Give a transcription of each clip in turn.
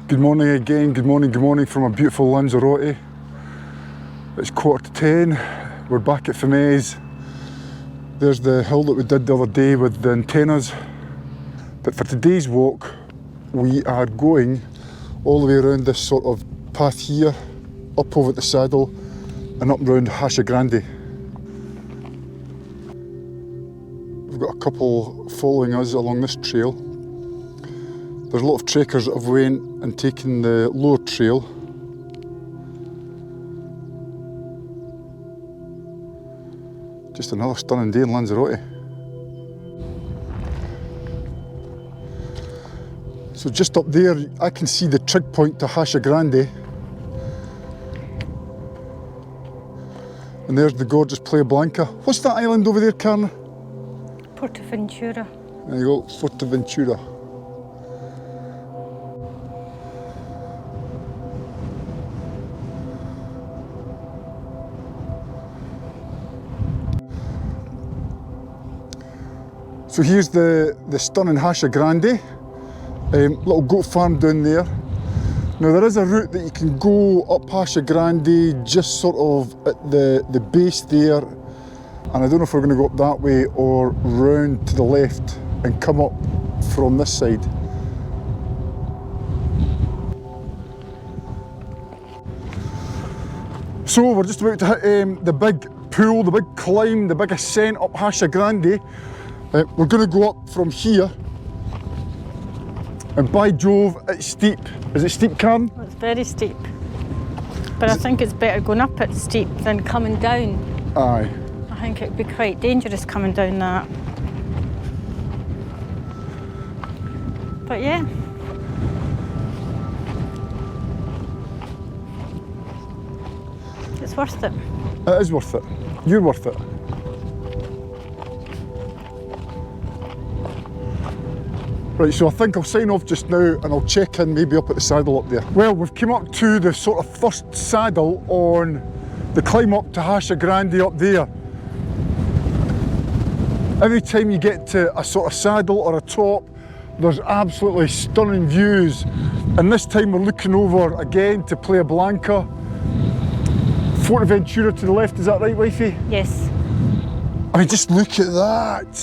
Good morning again, good morning from a beautiful Lanzarote. It's 10:15, we're back at Femés. There's the hill that we did the other day with the antennas. But for today's walk, we are going all the way around this sort of path here, up over the saddle and up round Hacha Grande. We've got a couple following us along this trail. There's a lot of trekkers that have went and taken the lower trail. Just another stunning day in Lanzarote. So just up there, I can see the trig point to Hasha Grande. And there's the gorgeous Playa Blanca. What's that island over there, Karen? Ventura. There you go, Ventura. So here's the stunning Hasha Grande, little goat farm down there. Now there is a route that you can go up Hasha Grande, just sort of at the base there, and I don't know if we're going to go up that way or round to the left and come up from this side. So we're just about to hit the big pool, the big climb, the big ascent up Hasha Grande. We're going to go up from here, and by Jove, it's steep. Is it steep, Karen? It's very steep, but I think it's better going up it steep than coming down. Aye. I think it would be quite dangerous coming down that. But yeah. It's worth it. It is worth it. You're worth it. Right, so I think I'll sign off just now and I'll check in maybe up at the saddle up there. Well, we've come up to the sort of first saddle on the climb up to Hasha Grande up there. Every time you get to a sort of saddle or a top, there's absolutely stunning views. And this time we're looking over again to Playa Blanca. Ventura to the left, is that right, wifey? Yes. I mean, just look at that.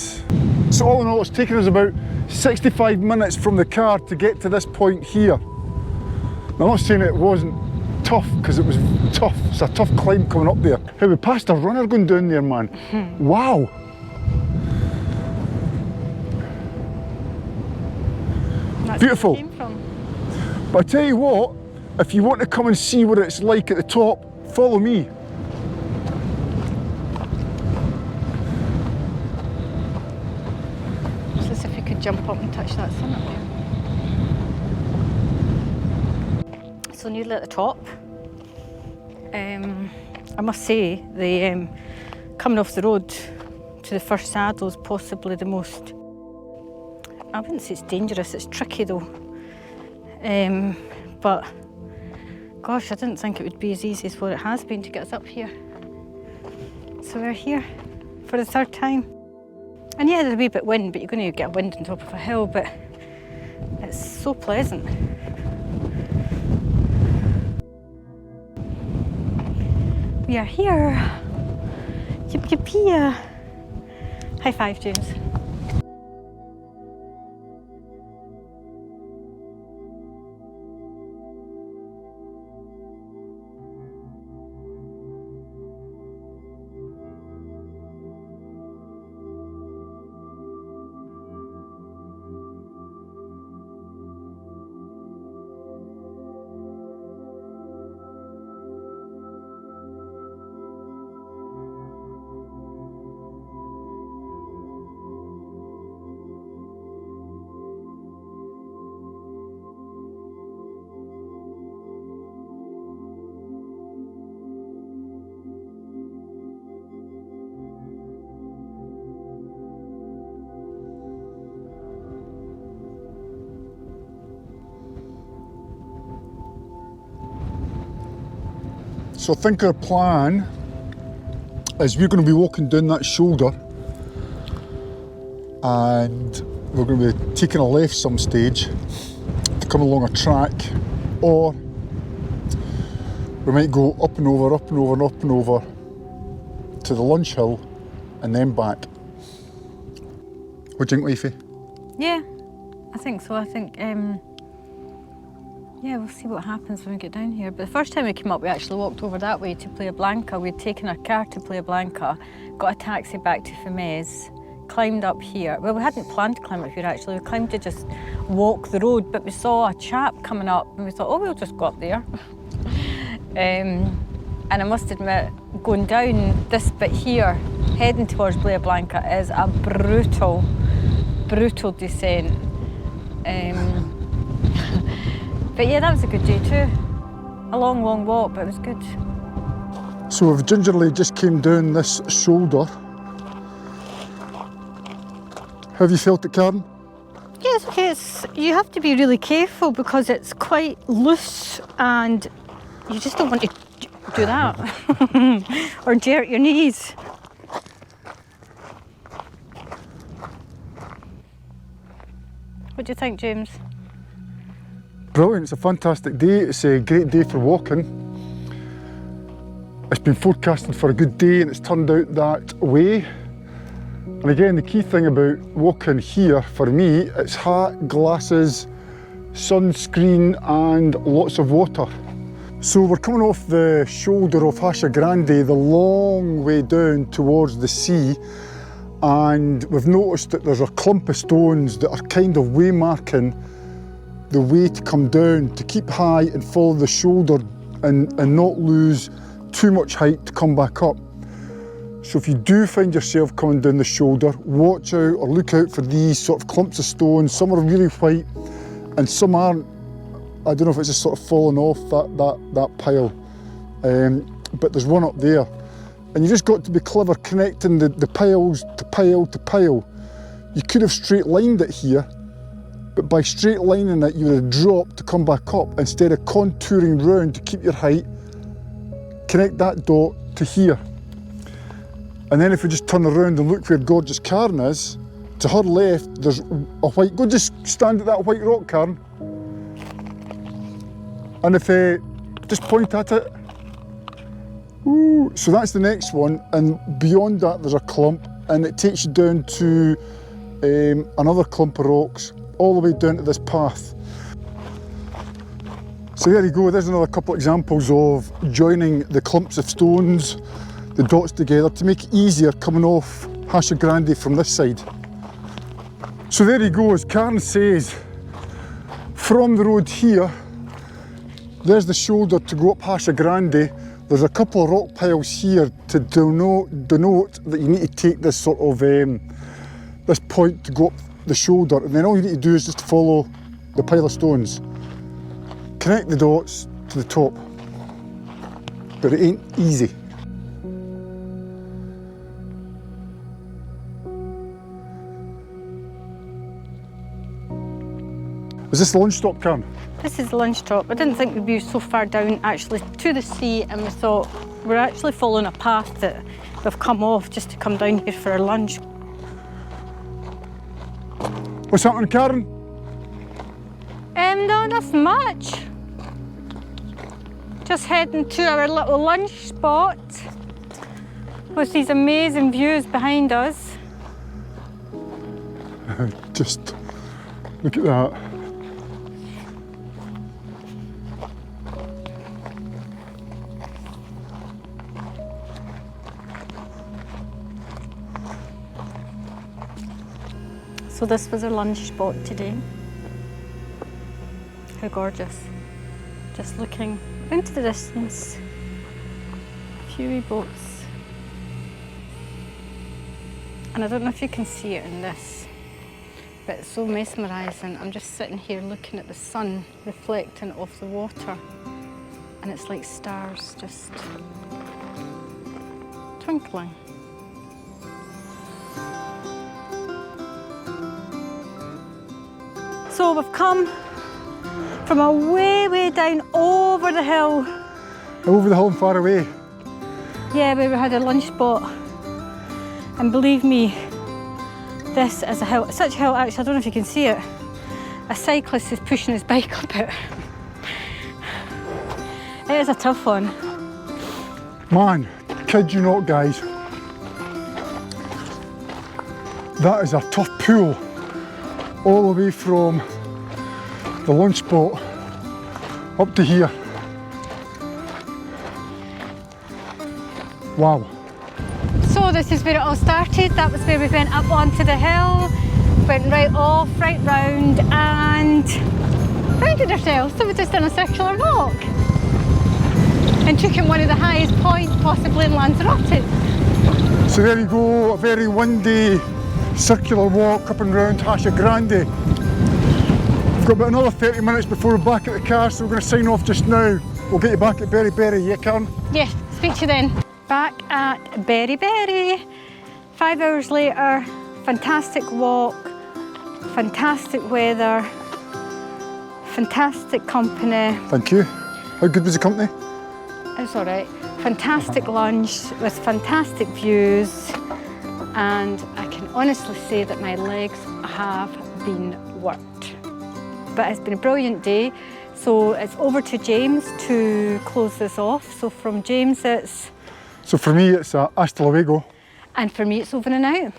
So all in all, it's taken us about 65 minutes from the car to get to this point here. Now, I'm not saying it wasn't tough, because it was tough. It's a tough climb coming up there. Hey, we passed a runner going down there, man. Wow. That's beautiful. Where it came from. But I tell you what, if you want to come and see what it's like at the top, follow me. Jump up and touch that summit there. So nearly at the top. I must say, the coming off the road to the first saddle is possibly the most, I wouldn't say it's dangerous, it's tricky though. But gosh, I didn't think it would be as easy as what it has been to get us up here. So we're here for the third time. And yeah, there's a wee bit wind, but you're going to get a wind on top of a hill, but it's so pleasant. We are here. Yip yip here. High five, James. So I think our plan is we're going to be walking down that shoulder and we're going to be taking a left some stage to come along a track or we might go up and over, up and over and up and over to the lunch hill and then back. What do you think, wifey? Yeah, I think so. I think, yeah, we'll see what happens when we get down here. But the first time we came up, we actually walked over that way to Playa Blanca. We'd taken our car to Playa Blanca, got a taxi back to Femés, climbed up here. Well, we hadn't planned to climb up here actually. We climbed to just walk the road, but we saw a chap coming up and we thought, oh, we'll just go up there. And I must admit, going down this bit here, heading towards Playa Blanca is a brutal, brutal descent. But yeah, that was a good day too. A long, long walk, but it was good. So we've gingerly just came down this shoulder. How have you felt it, Karen? Yeah, it's okay. You have to be really careful because it's quite loose and you just don't want to do that or jerk your knees. What do you think, James? Brilliant, it's a fantastic day. It's a great day for walking. It's been forecasted for a good day and it's turned out that way. And again, the key thing about walking here for me, it's hat, glasses, sunscreen and lots of water. So we're coming off the shoulder of Hasha Grande, the long way down towards the sea, and we've noticed that there's a clump of stones that are kind of waymarking the way to come down, to keep high and follow the shoulder and not lose too much height to come back up. So if you do find yourself coming down the shoulder, watch out or look out for these sort of clumps of stones. Some are really white and some aren't. I don't know if it's just sort of fallen off that pile, but there's one up there. And you just got to be clever connecting the piles to pile to pile. You could have straight lined it here, but by straight lining it, you would have dropped to come back up instead of contouring round to keep your height. Connect that dot to here. And then if we just turn around and look where gorgeous Karen is, to her left, there's a white, go just stand at that white rock, Karen. And if just point at it. Ooh, so that's the next one, and beyond that there's a clump, and it takes you down to another clump of rocks, all the way down to this path. So there you go, there's another couple of examples of joining the clumps of stones, the dots together to make it easier coming off Hacha Grande from this side. So there you go, as Karen says, from the road here, there's the shoulder to go up Hacha Grande. There's a couple of rock piles here to denote that you need to take this sort of, this point to go up the shoulder, and then all you need to do is just follow the pile of stones. Connect the dots to the top, but it ain't easy. Is this the lunch stop, Karen? This is the lunch stop. I didn't think we'd be so far down actually to the sea, and we thought we're actually following a path that we've come off just to come down here for our lunch. What's happening, Karen? No, nothing much. Just heading to our little lunch spot with these amazing views behind us. Just look at that. So this was our lunch spot today. How gorgeous. Just looking into the distance. A few wee boats. And I don't know if you can see it in this, but it's so mesmerising. I'm just sitting here looking at the sun reflecting off the water, and it's like stars just twinkling. So we've come from a way down over the hill. Over the hill and far away. Yeah, where we had a lunch spot. And believe me, this is a hill, such a hill actually, I don't know if you can see it. A cyclist is pushing his bike up it. It is a tough one. Man, kid you not guys, that is a tough pull all the way from the lunch spot up to here. Wow. So this is where it all started. That was where we went up onto the hill, went right off, right round, and rounded ourselves. So we just done a circular walk and took in one of the highest points possibly in Lanzarote. So there you go, a very windy circular walk up and round Hasha Grande. We've got about another 30 minutes before we're back at the car, so we're going to sign off just now. We'll get you back at Berry Berry, yeah Karen? Yeah, speak to you then. Back at Berry Berry. 5 hours later, fantastic walk, fantastic weather, fantastic company. Thank you. How good was the company? It's all right. Fantastic lunch with fantastic views, and I can honestly say that my legs have been worked. But it's been a brilliant day, so it's over to James to close this off. So from James it's... So for me it's hasta luego. And for me it's over and out.